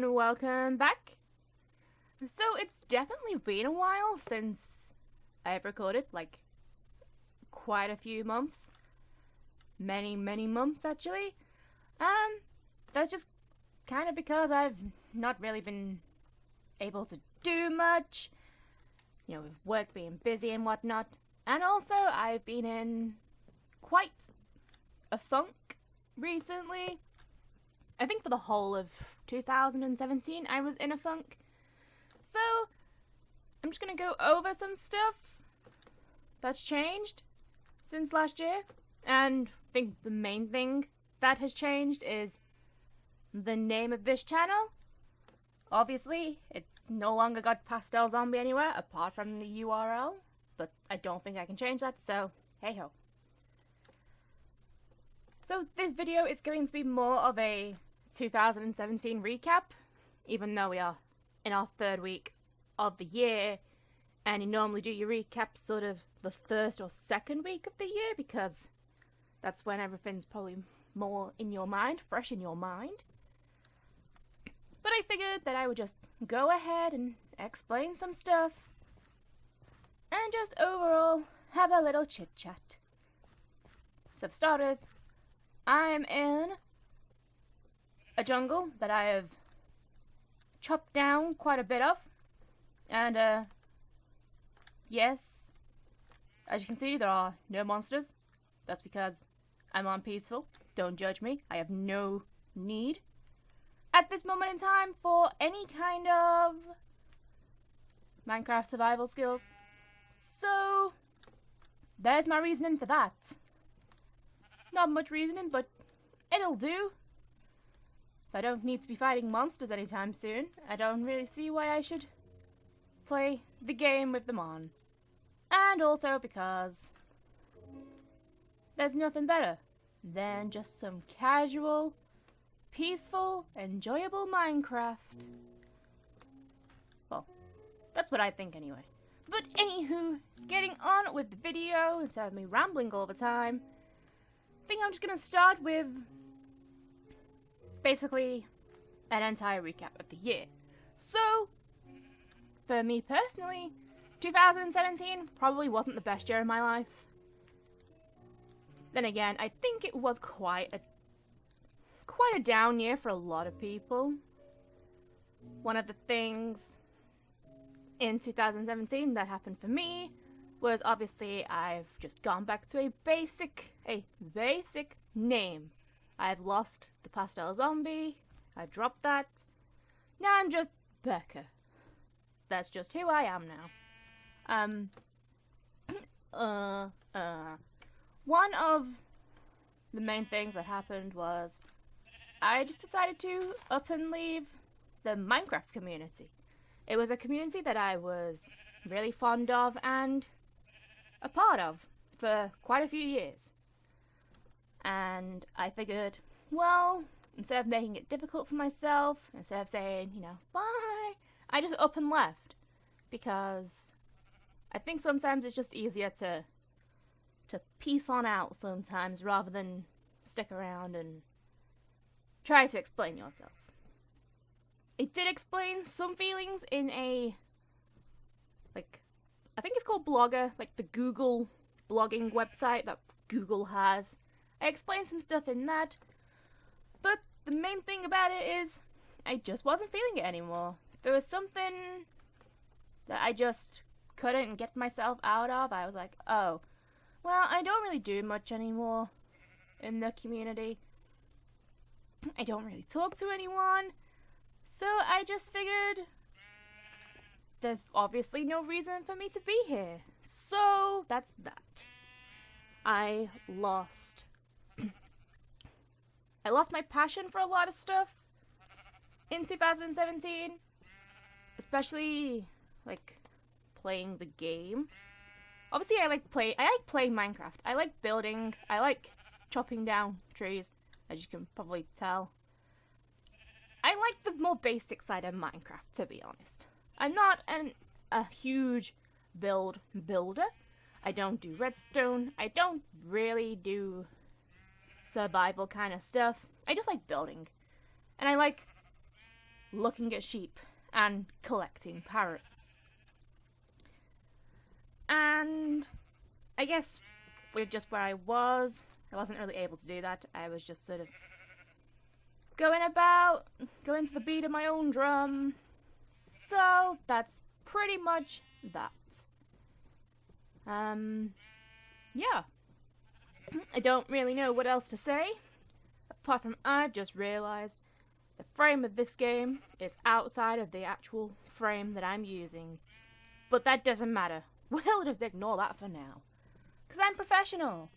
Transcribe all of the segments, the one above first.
and welcome back. So it's definitely been a while since I've recorded, like quite a few months. Many months actually. That's just kind of because I've not really been able to do much, with work being busy and whatnot. And also I've been in quite a funk recently. I think for the whole of 2017 I was in a funk. So I'm just gonna go over some stuff that's changed since last year. And I think the main thing that has changed is the name of this channel. Obviously, it's no longer got Pastel Zombie anywhere apart from the URL, but I don't think I can change that, so hey ho. So this video is going to be more of a 2017 recap, even though we are in our third week of the year, and you normally do your recap sort of the first or second week of the year because that's when everything's probably more in your mind, fresh in your mind. But I figured that I would just go ahead and explain some stuff and just overall have a little chit chat. So for starters, I'm in a jungle that I have chopped down quite a bit of, and yes, as you can see, there are no monsters. That's because I'm on peaceful. Don't judge me. I have no need at this moment in time for any kind of Minecraft survival skills. So there's my reasoning for that. Not much reasoning, but it'll do. If I don't need to be fighting monsters anytime soon, I don't really see why I should play the game with them on. And also because there's nothing better than just some casual, peaceful, enjoyable Minecraft. Well, that's what I think anyway. But anywho, getting on with the video instead of me rambling all the time, I think I'm just gonna start with basically an entire recap of the year. So, for me personally, 2017 probably wasn't the best year of my life. Then again, I think it was quite a down year for a lot of people. One of the things in 2017 that happened for me was obviously I've just gone back to a basic name. I've lost the Pastel Zombie. I dropped that. Now I'm just Becca. That's just who I am now. One of the main things that happened was I just decided to up and leave the Minecraft community. It was a community that I was really fond of and a part of for quite a few years. And I figured, well, instead of making it difficult for myself, instead of saying, bye, I just up and left. Because I think sometimes it's just easier to peace on out sometimes rather than stick around and try to explain yourself. It did explain some feelings in a, I think it's called Blogger, like the Google blogging website that Google has. I explained some stuff in that, but the main thing about it is I just wasn't feeling it anymore. There was something that I just couldn't get myself out of. I was like, oh, well, I don't really do much anymore in the community. I don't really talk to anyone. So I just figured there's obviously no reason for me to be here. So that's that. I lost my passion for a lot of stuff in 2017. Especially playing the game. Obviously I like playing Minecraft. I like building. I like chopping down trees, as you can probably tell. I like the more basic side of Minecraft, to be honest. I'm not a huge builder. I don't do redstone. I don't really do survival kind of stuff. I just like building. And I like looking at sheep and collecting parrots. And I guess with just where I wasn't really able to do that. I was just sort of going to the beat of my own drum. So that's pretty much that. Yeah. I don't really know what else to say, apart from I've just realised the frame of this game is outside of the actual frame that I'm using. But that doesn't matter. We'll just ignore that for now. Because I'm professional.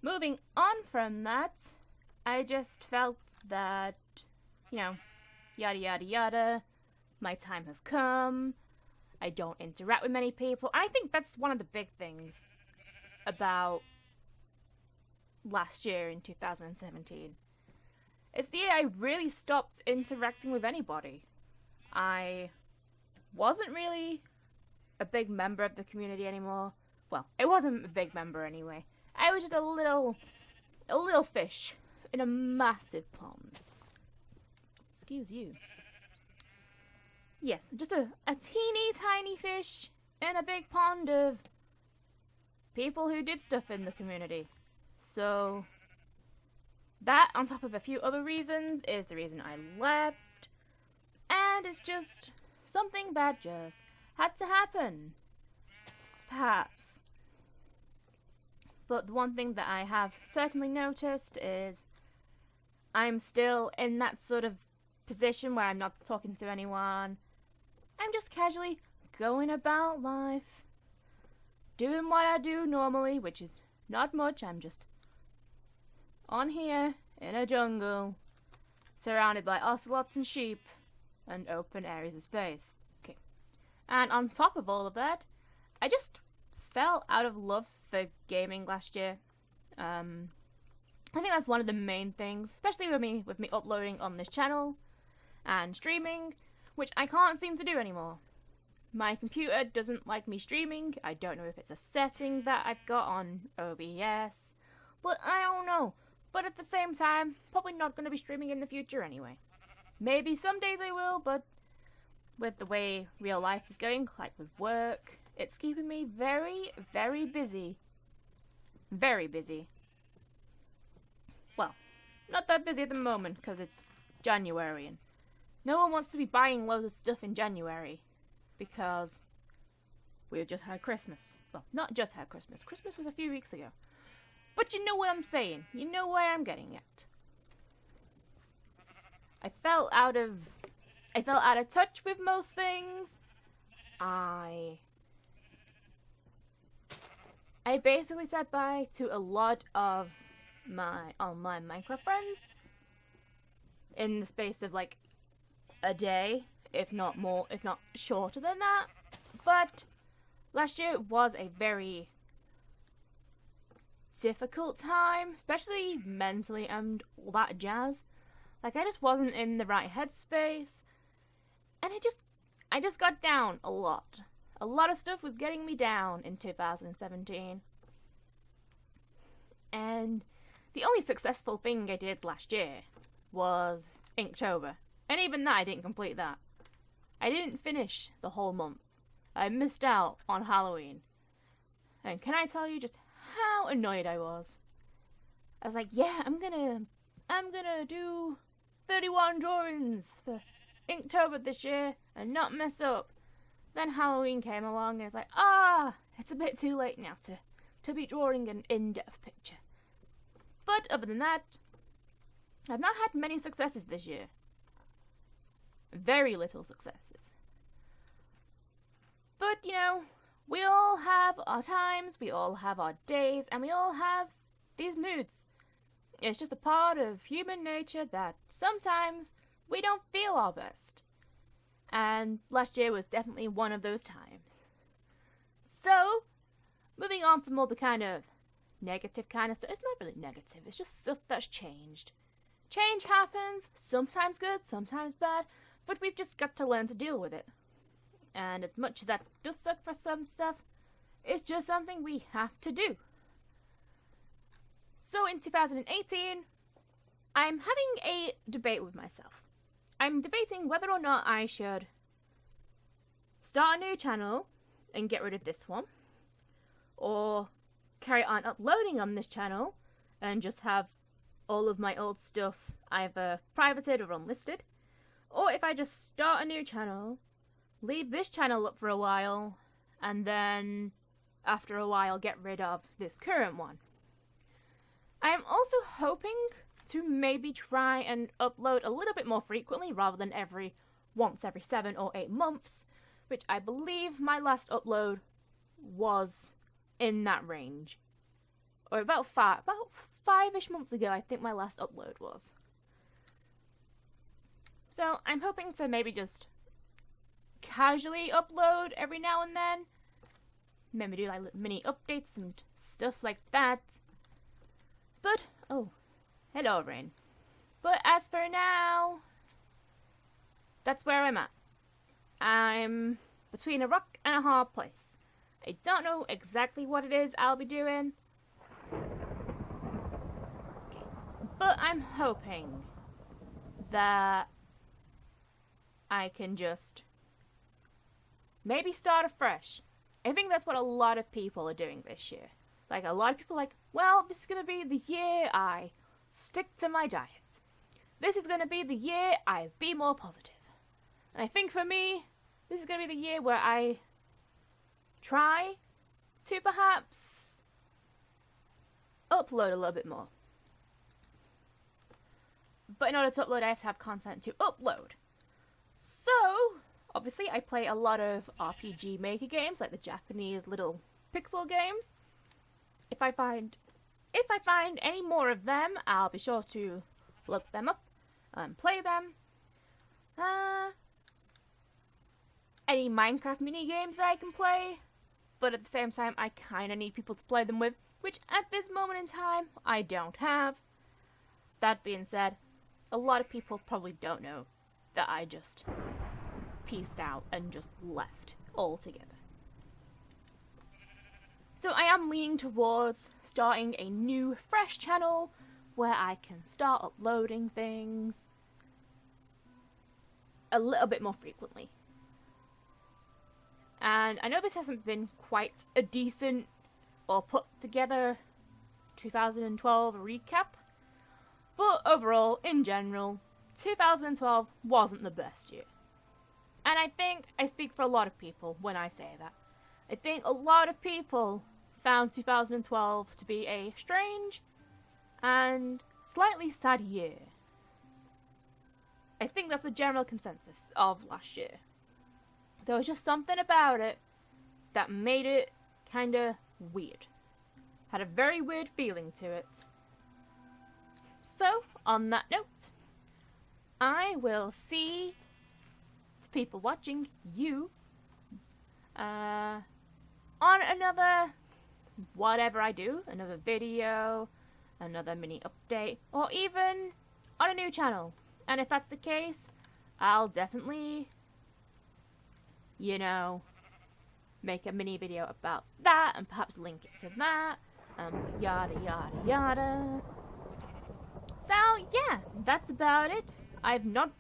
Moving on from that, I just felt that, yada yada yada, my time has come, I don't interact with many people. I think that's one of the big things about last year in 2017. It's the year I really stopped interacting with anybody. I wasn't really a big member of the community anymore. Well, I wasn't a big member anyway. I was just a little fish in a massive pond. Excuse you. Yes, just a teeny tiny fish in a big pond of people who did stuff in the community. So that, on top of a few other reasons, is the reason I left. And it's just something that just had to happen. Perhaps. But the one thing that I have certainly noticed is I'm still in that sort of position where I'm not talking to anyone. I'm just casually going about life, doing what I do normally, which is not much. I'm just on here in a jungle, surrounded by ocelots and sheep and open areas of space. Okay. And on top of all of that, I just fell out of love for gaming last year. I think that's one of the main things, especially with me uploading on this channel and streaming, which I can't seem to do anymore. My computer doesn't like me streaming. I don't know if it's a setting that I've got on OBS, but I don't know. But at the same time, probably not going to be streaming in the future anyway. Maybe some days I will, but with the way real life is going, like with work, it's keeping me very, very busy. Very busy. Well, not that busy at the moment, because it's January, and no one wants to be buying loads of stuff in January, because we've just had Christmas. Well, not just had Christmas. Christmas was a few weeks ago. But you know what I'm saying. You know where I'm getting at. I felt out of touch with most things. I basically said bye to a lot of my online Minecraft friends in the space of like a day, if not more, if not shorter than that. But last year was a very difficult time, especially mentally and all that jazz. Like, I just wasn't in the right headspace, and I just got down a lot. A lot of stuff was getting me down in 2017. And the only successful thing I did last year was Inktober. And even that, I didn't complete that. I didn't finish the whole month. I missed out on Halloween. And can I tell you just how annoyed I was? I was like, yeah, I'm gonna do 31 drawings for Inktober this year and not mess up. Then Halloween came along and it's like, it's a bit too late now to be drawing an in-depth picture. But other than that, I've not had many successes this year. Very little successes. But, we all have our times, we all have our days, and we all have these moods. It's just a part of human nature that sometimes we don't feel our best. And last year was definitely one of those times. So, moving on from all the kind of negative kind of stuff. It's not really negative, it's just stuff that's changed. Change happens, sometimes good, sometimes bad, but we've just got to learn to deal with it. And as much as that does suck for some stuff, it's just something we have to do. So in 2018, I'm having a debate with myself. I'm debating whether or not I should start a new channel and get rid of this one, or carry on uploading on this channel and just have all of my old stuff either privated or unlisted, or if I just start a new channel, leave this channel up for a while, and then after a while get rid of this current one. I am also hoping to maybe try and upload a little bit more frequently rather than once every 7 or 8 months, which I believe my last upload was in that range. Or about 5-ish months ago, I think my last upload was. So I'm hoping to maybe just casually upload every now and then. Maybe do like mini updates and stuff like that. But, oh, hello Rain. But as for now, that's where I'm at. I'm between a rock and a hard place. I don't know exactly what it is I'll be doing. Okay. But I'm hoping that I can just maybe start afresh. I think that's what a lot of people are doing this year. Like, a lot of people are like, well, this is going to be the year I stick to my diet. This is going to be the year I be more positive. And I think for me, this is going to be the year where I try to perhaps upload a little bit more. But in order to upload, I have to have content to upload. So, obviously, I play a lot of RPG Maker games, like the Japanese little pixel games. If I find any more of them, I'll be sure to look them up and play them. Any Minecraft mini games that I can play, but at the same time, I kind of need people to play them with, which at this moment in time, I don't have. That being said, a lot of people probably don't know that I just peaced out and just left altogether. So I am leaning towards starting a new, fresh channel where I can start uploading things a little bit more frequently. And I know this hasn't been quite a decent or put together 2012 recap, but overall, in general, 2012 wasn't the best year. And I think I speak for a lot of people when I say that. I think a lot of people found 2012 to be a strange and slightly sad year. I think that's the general consensus of last year. There was just something about it that made it kinda weird. Had a very weird feeling to it. So, on that note, I will see the people watching, you, on another whatever I do, another video, another mini update, or even on a new channel. And if that's the case, I'll definitely, make a mini video about that and perhaps link it to that, yada yada yada. So yeah, that's about it. I've not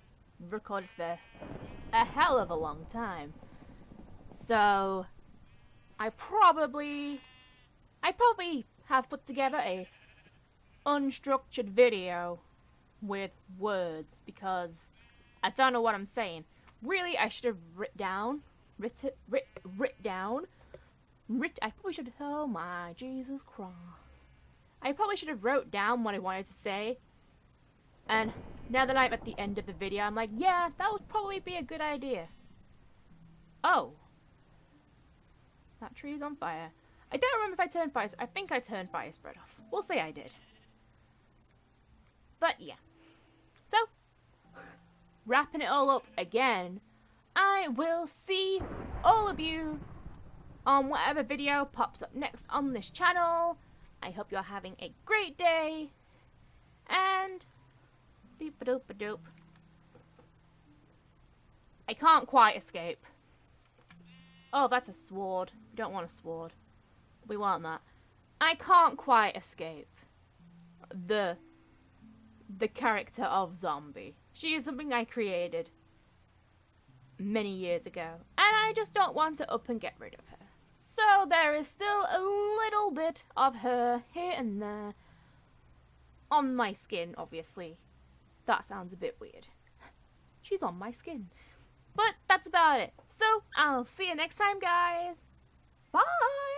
recorded for a hell of a long time, so I probably have put together a unstructured video with words because I don't know what I'm saying. Really, I should have I probably should, oh my Jesus Christ. I probably should have wrote down what I wanted to say. And now that I'm at the end of the video, I'm like, yeah, that would probably be a good idea. Oh. That tree's on fire. I don't remember if I turned fire, I think I turned fire spread off. We'll say I did. But yeah. So, wrapping it all up again, I will see all of you on whatever video pops up next on this channel. I hope you're having a great day, and beep-a-doop-a-doop. I can't quite escape. Oh, that's a sword. We don't want a sword. We want that. I can't quite escape the the character of Zombie. She is something I created many years ago, and I just don't want to up and get rid of her. So there is still a little bit of her here and there on my skin, obviously. That sounds a bit weird. She's on my skin. But that's about it. So I'll see you next time, guys. Bye!